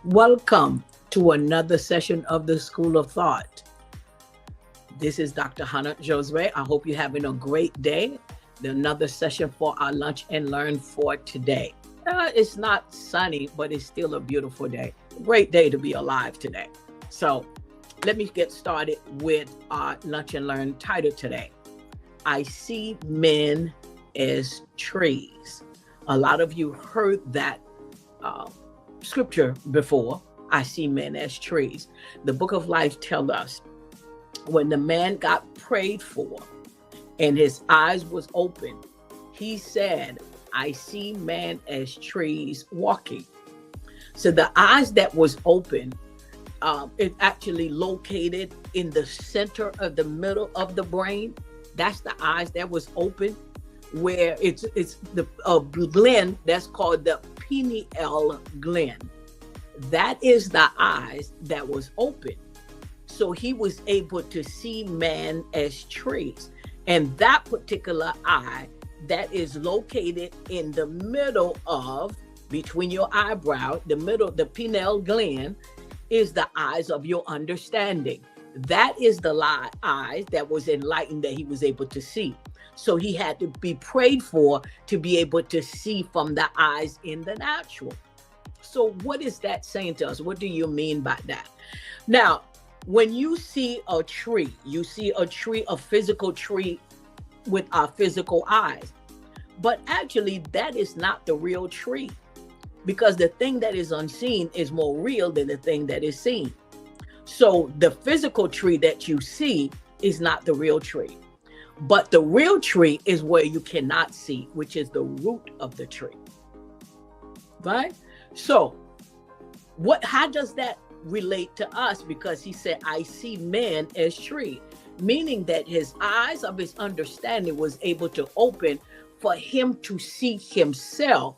Welcome to another session of the School of Thought. This is Dr. Khannah Josué. I hope you're having a great day. Another session for our lunch and learn for today. It's not sunny, but it's still a beautiful day. Great day to be alive today. So let me get started with our lunch and learn title today. I see men as trees. A lot of you heard that scripture before. I see men as trees. The book of life tells us when the man got prayed for and his eyes was open, he said, I see man as trees walking. So the eyes that was open, it actually located in the center of the middle of the brain. That's the eyes that was open, where it's the gland that's called the pineal gland. That is the eyes that was open. So he was able to see man as trees. And that particular eye that is located in the middle of, between your eyebrow, the middle, the pineal gland, is the eyes of your understanding. That is the eyes that was enlightened that he was able to see. So he had to be prayed for to be able to see from the eyes in the natural. So what is that saying to us? What do you mean by that? Now, when you see a tree, you see a tree, a physical tree with our physical eyes. But actually, that is not the real tree, because the thing that is unseen is more real than the thing that is seen. So the physical tree that you see is not the real tree. But the real tree is where you cannot see, which is the root of the tree. Right? So how does that relate to us? Because he said, I see man as tree, meaning that his eyes of his understanding was able to open for him to see himself,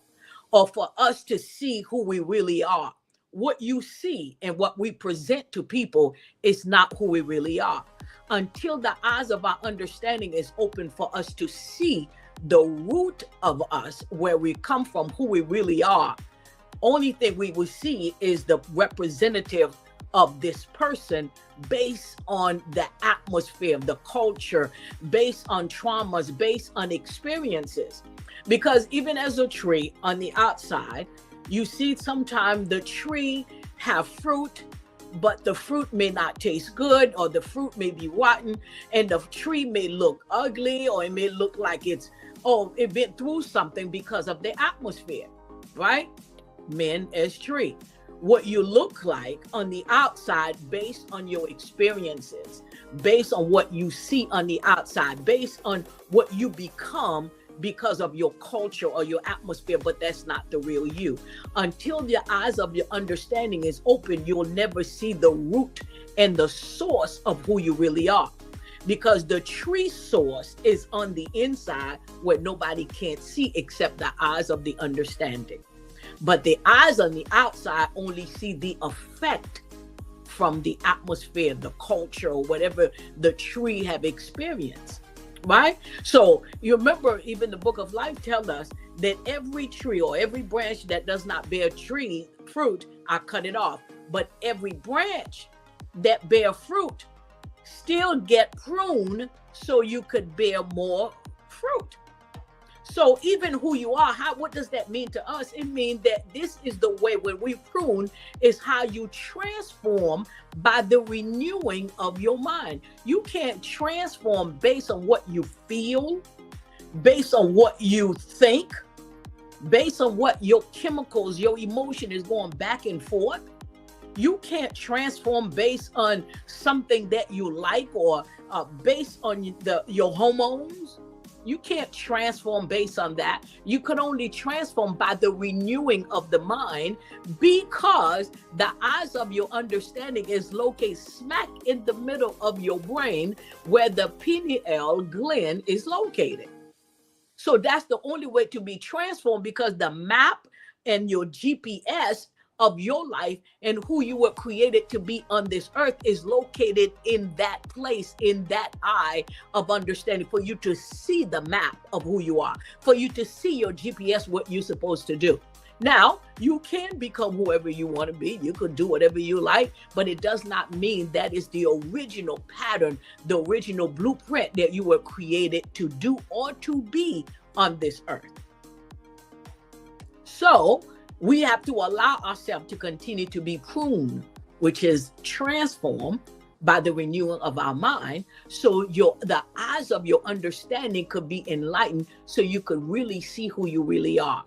or for us to see who we really are. What you see and what we present to people is not who we really are. Until the eyes of our understanding is open for us to see the root of us, where we come from, who we really are, only thing we will see is the representative of this person based on the atmosphere, the culture, based on traumas, based on experiences. Because even as a tree on the outside, you see sometimes the tree have fruit, but the fruit may not taste good, or the fruit may be rotten, and the tree may look ugly, or it may look like it went through something because of the atmosphere, right? Men as tree. What you look like on the outside based on your experiences, based on what you see on the outside, based on what you become because of your culture or your atmosphere, but that's not the real you. Until the eyes of your understanding is open, you'll never see the root and the source of who you really are. Because the tree source is on the inside, where nobody can't see except the eyes of the understanding. But the eyes on the outside only see the effect from the atmosphere, the culture, or whatever the tree have experienced, right? So you remember, even the book of life tells us that every tree or every branch that does not bear fruit, I cut it off. But every branch that bear fruit still get pruned so you could bear more fruit. So even who you are, what does that mean to us? It means that this is the way, when we prune, is how you transform by the renewing of your mind. You can't transform based on what you feel, based on what you think, based on what your chemicals, your emotion is going back and forth. You can't transform based on something that you like, or based on your hormones. You can't transform based on that. You can only transform by the renewing of the mind, because the eyes of your understanding is located smack in the middle of your brain, where the pineal gland is located. So that's the only way to be transformed, because the map and your GPS of your life and who you were created to be on this earth is located in that place, in that eye of understanding, for you to see the map of who you are, for you to see your GPS, what you're supposed to do. Now, you can become whoever you want to be. You could do whatever you like, but it does not mean that is the original pattern, the original blueprint that you were created to do or to be on this earth. So we have to allow ourselves to continue to be pruned, which is transformed by the renewal of our mind, so the eyes of your understanding could be enlightened, so you could really see who you really are.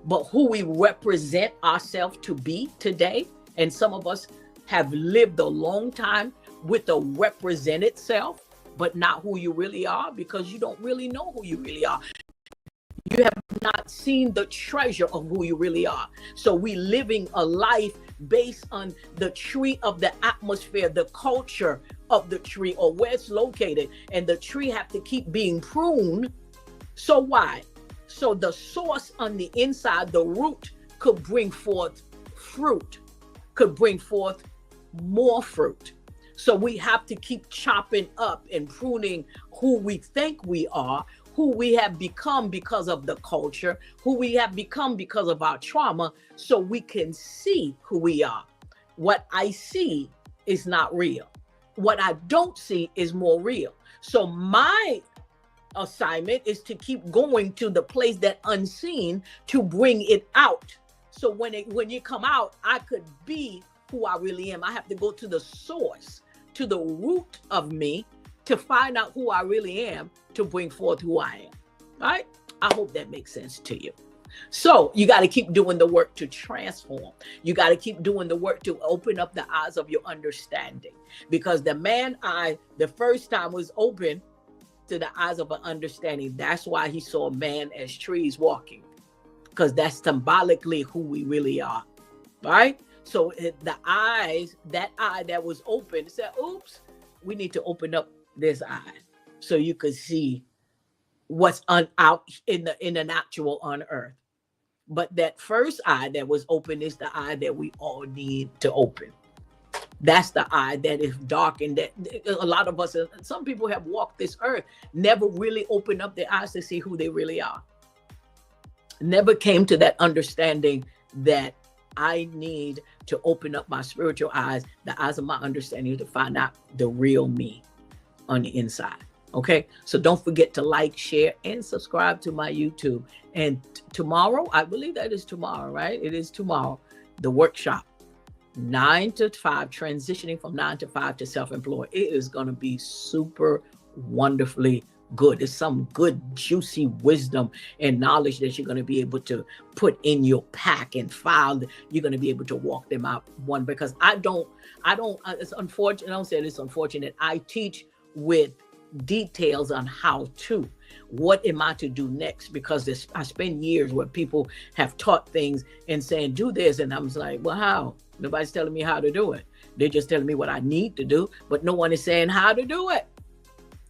But who we represent ourselves to be today, and some of us have lived a long time with a represented self, but not who you really are, because you don't really know who you really are. You have not seen the treasure of who you really are. So we living a life based on the tree of the atmosphere, the culture of the tree, or where it's located. And the tree have to keep being pruned. So why? So the source on the inside, the root, could bring forth fruit, could bring forth more fruit. So we have to keep chopping up and pruning who we think we are, who we have become because of the culture, who we have become because of our trauma, so we can see who we are. What I see is not real. What I don't see is more real. So my assignment is to keep going to the place that unseen to bring it out. So when you come out, I could be who I really am. I have to go to the source, to the root of me, to find out who I really am, to bring forth who I am. All right? I hope that makes sense to you. So you got to keep doing the work to transform. You got to keep doing the work to open up the eyes of your understanding. Because the man eye, the first time, was open to the eyes of an understanding. That's why he saw man as trees walking. Because that's symbolically who we really are. Right? So the eyes, that eye that was open, said, oops, we need to open up this eye so you could see what's out in the natural on earth. But that first eye that was open is the eye that we all need to open. That's the eye that is darkened, that a lot of us, some people have walked this earth, never really opened up their eyes to see who they really are. Never came to that understanding that I need to open up my spiritual eyes, the eyes of my understanding, to find out the real me on the inside. Okay, so don't forget to like, share, and subscribe to my YouTube. And tomorrow, I believe that is tomorrow, right? It is tomorrow, the workshop, 9 to 5, transitioning from 9 to 5 to self-employed. It is going to be super wonderfully good. It's some good, juicy wisdom and knowledge that you're going to be able to put in your pack and file. You're going to be able to walk them out one, because I don't, it's unfortunate. I don't say it's unfortunate. I teach with details on how to, what am I to do next? Because I spend years where people have taught things and saying, do this. And I'm like, well, how? Nobody's telling me how to do it. They're just telling me what I need to do, but no one is saying how to do it.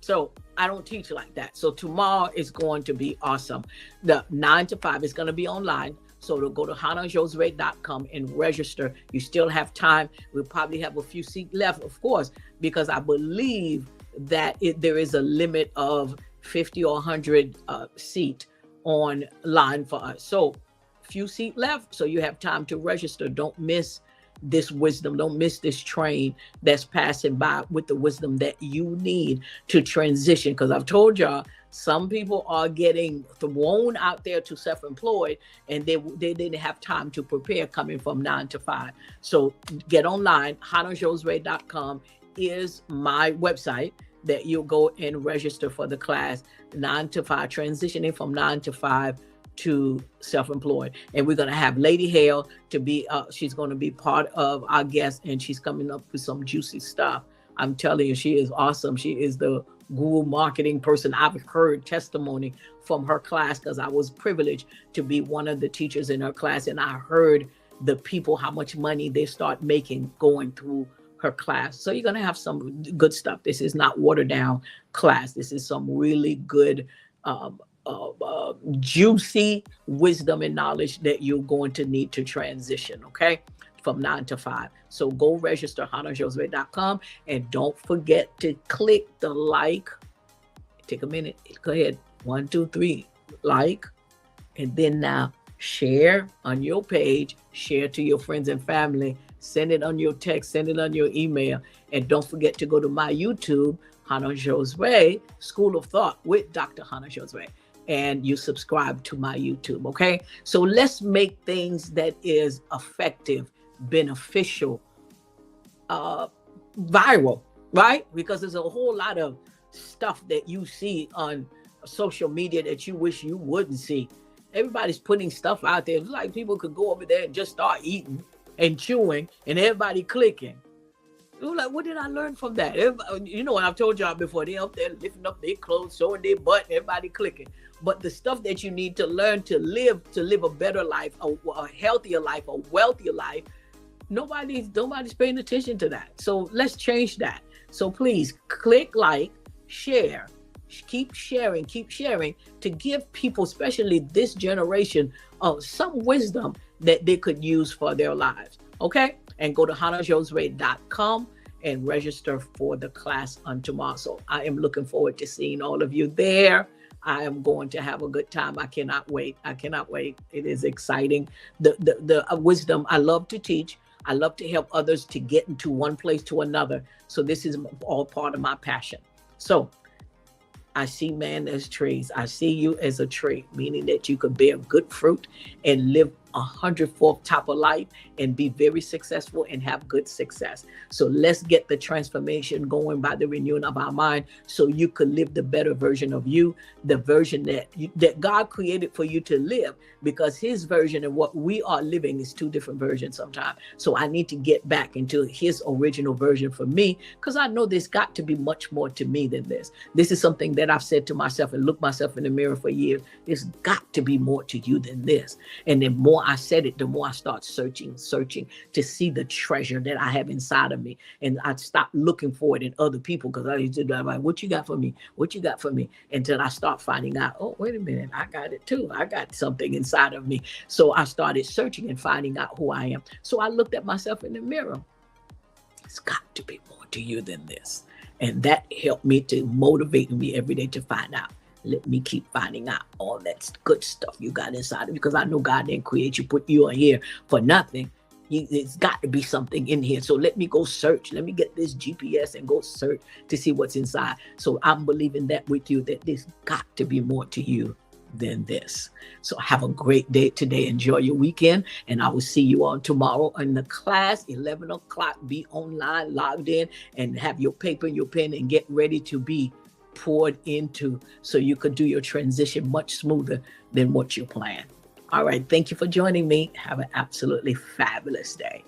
So I don't teach like that. So tomorrow is going to be awesome. The 9 to 5 is going to be online. So to go to KhannahJosué.com and register. You still have time. We'll probably have a few seats left, of course, because I believe that there is a limit of 50 or 100 seat online for us. So few seat left. So you have time to register. Don't miss this wisdom. Don't miss this train that's passing by with the wisdom that you need to transition. Because I've told y'all, some people are getting thrown out there to self-employed, and they didn't have time to prepare coming from 9 to 5. So get online. KhannahJosué.com is my website that you'll go and register for the class, 9 to 5, transitioning from 9 to 5 to self-employed. And we're going to have Lady Hale to be, she's going to be part of our guest, and she's coming up with some juicy stuff. I'm telling you, she is awesome. She is the guru marketing person. I've heard testimony from her class because I was privileged to be one of the teachers in her class. And I heard the people, how much money they start making going through her class. So you're going to have some good stuff. This is not watered down class. This is some really good, juicy wisdom and knowledge that you're going to need to transition, okay, from 9 to 5. So go register, KhannahJosué.com, and don't forget to click the like. Take a minute. Go ahead. 1, 2, 3. Like. And then now Share on your page, share to your friends and family, send it on your text, send it on your email. And don't forget to go to my YouTube, Khannah Josué, School of Thought with Dr. Khannah Josué. And you subscribe to my YouTube, okay? So let's make things that is effective, beneficial, viral, right? Because there's a whole lot of stuff that you see on social media that you wish you wouldn't see. Everybody's putting stuff out there. It's like people could go over there and just start eating and chewing and everybody clicking. You're like, what did I learn from that? You know what I've told y'all before, they up there lifting up their clothes, showing their butt, and everybody clicking. But the stuff that you need to learn to live a better life, a healthier life, a wealthier life, nobody's paying attention to that. So let's change that. So please click like, share, keep sharing to give people, especially this generation, some wisdom that they could use for their lives. Okay? And go to khannahjosué.com and register for the class on tomorrow. So I am looking forward to seeing all of you there. I am going to have a good time. I cannot wait. It is exciting. The wisdom I love to teach. I love to help others to get into one place to another. So this is all part of my passion. So I see man as trees. I see you as a tree, meaning that you could bear good fruit and live 100-fold type of life and be very successful and have good success. So let's get the transformation going by the renewing of our mind so you could live the better version of you, the version that God created for you to live, because his version and what we are living is two different versions sometimes. So I need to get back into his original version for me, because I know there's got to be much more to me than this. This is something that I've said to myself and looked myself in the mirror for years. There's got to be more to you than this. And the more I said it, the more I start searching to see the treasure that I have inside of me. And I stopped looking for it in other people, because I used to be like, what you got for me? What you got for me? Until I start finding out, oh, wait a minute, I got it too. I got something inside of me. So I started searching and finding out who I am. So I looked at myself in the mirror. It's got to be more to you than this. And that helped me to motivate me every day to find out. Let me keep finding out all that good stuff you got inside of you, because I know God didn't create you, put you in here for nothing. It's got to be something in here. So let me go search. Let me get this GPS and go search to see what's inside. So I'm believing that with you, that there's got to be more to you than this. So have a great day today. Enjoy your weekend. And I will see you all tomorrow in the class, 11 o'clock. Be online, logged in, and have your paper and your pen and get ready to be poured into, so you could do your transition much smoother than what you planned. All right. Thank you for joining me. Have an absolutely fabulous day.